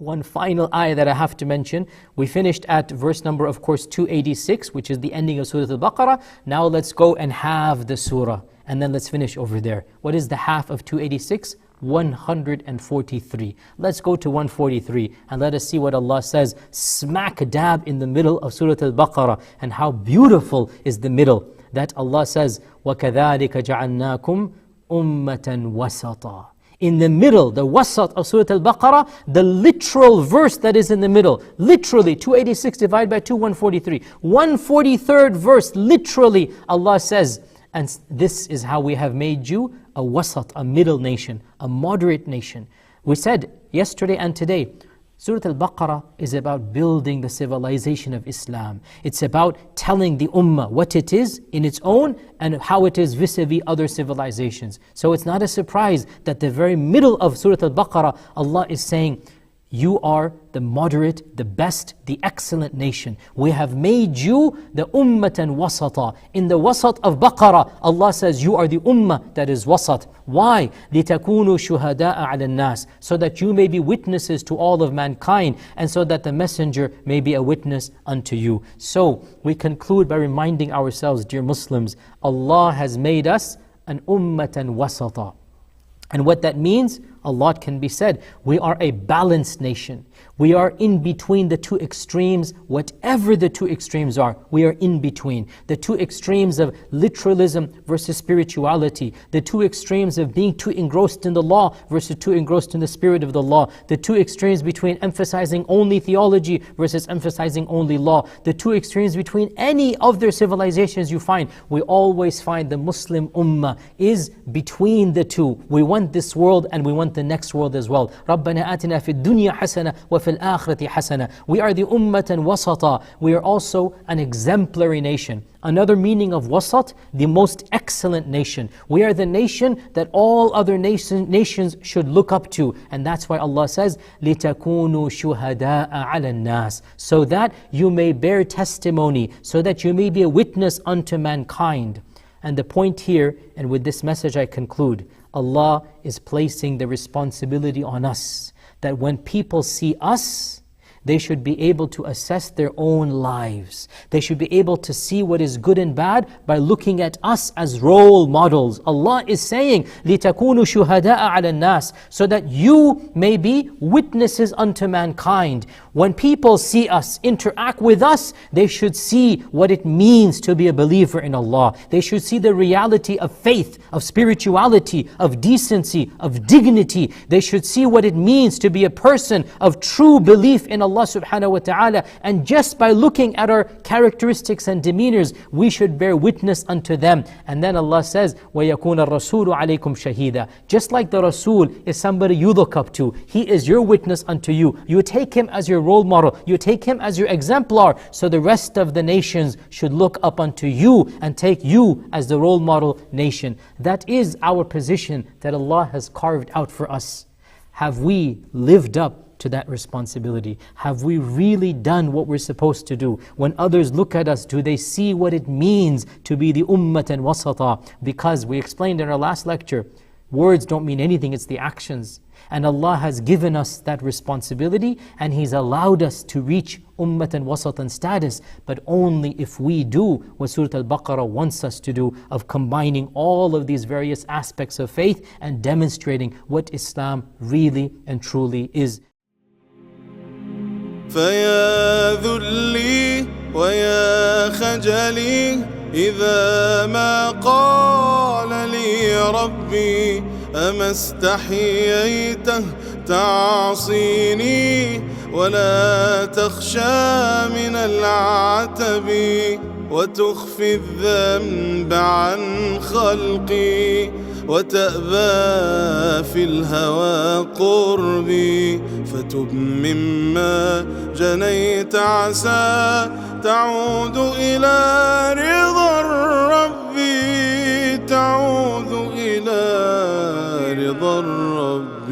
One final ayah that I have to mention. We finished at verse number, of course, 286, which is the ending of Surah Al-Baqarah. Now let's go and halve the surah. And then let's finish over there. What is the half of 286? 143. Let's go to 143 and let us see what Allah says smack dab in the middle of Surah Al-Baqarah, and how beautiful is the middle. That Allah says, وَكَذَلِكَ جَعَلْنَاكُمْ أُمَّةً وَسَطًا. In the middle, the wasat of Surah Al-Baqarah, the literal verse that is in the middle, literally 286 divided by 2, 143. 143rd verse, literally Allah says, and this is how we have made you a wasat, a middle nation, a moderate nation. We said yesterday and today, Surah Al-Baqarah is about building the civilization of Islam. It's about telling the Ummah what it is in its own and how it is vis-a-vis other civilizations. So it's not a surprise that the very middle of Surah Al-Baqarah, Allah is saying, you are the moderate, the best, the excellent nation. We have made you the ummatan wasata. In the wasat of Baqarah, Allah says you are the ummah that is wasat. Why? لِتَكُونُوا شُهَدَاءَ عَلَى النَّاسِ. So that you may be witnesses to all of mankind, and so that the messenger may be a witness unto you. So we conclude by reminding ourselves, dear Muslims, Allah has made us an ummatan wasata. And what that means, a lot can be said. We are a balanced nation. We are in between the two extremes, whatever the two extremes are, we are in between. The two extremes of literalism versus spirituality. The two extremes of being too engrossed in the law versus too engrossed in the spirit of the law. The two extremes between emphasizing only theology versus emphasizing only law. The two extremes between any of their civilizations you find. We always find the Muslim Ummah is between the two. We want this world and we want the next world as well. رَبَّنَا آتِنَا فِي الدُّنْيَا حَسَنَةً وَفِي الْآخِرَةِ حَسَنَةً. We are the ummatan wasata. We are also an exemplary nation. Another meaning of wasat, the most excellent nation. We are the nation that all other nations should look up to. And that's why Allah says, لِتَكُونُوا شُهَدَاءَ عَلَى النَّاسِ. So that you may bear testimony, so that you may be a witness unto mankind. And the point here, and with this message I conclude, Allah is placing the responsibility on us that when people see us, they should be able to assess their own lives. They should be able to see what is good and bad by looking at us as role models. Allah is saying, لِتَكُونُوا شُهَدَاءَ عَلَى النَّاسِ. So that you may be witnesses unto mankind. When people see us, interact with us, they should see what it means to be a believer in Allah. They should see the reality of faith, of spirituality, of decency, of dignity. They should see what it means to be a person of true belief in Allah subhanahu wa ta'ala. And just by looking at our characteristics and demeanors, we should bear witness unto them. And then Allah says, وَيَكُونَ الرَّسُولُ عَلَيْكُمْ شَهِيدًا. Just like the Rasul is somebody you look up to, he is your witness unto you. You take him as your role model, you take him as your exemplar, so the rest of the nations should look up unto you and take you as the role model nation. That is our position that Allah has carved out for us. Have we lived up to that responsibility? Have we really done what we're supposed to do? When others look at us, do they see what it means to be the ummatan wasata? Because we explained in our last lecture, words don't mean anything, it's the actions. And Allah has given us that responsibility, and He's allowed us to reach ummatan wasatan status, but only if we do what Surah Al-Baqarah wants us to do, of combining all of these various aspects of faith and demonstrating what Islam really and truly is. فيا ذلي ويا خجلي إذا ما قال لي ربي أما استحييته تعصيني ولا تخشى من العتب وتخفي الذنب عن خلقي وتأبى في الهوى قربي فتب مما جنيت عسى تعود إلى رضا الرب تعود إلى رضا الرب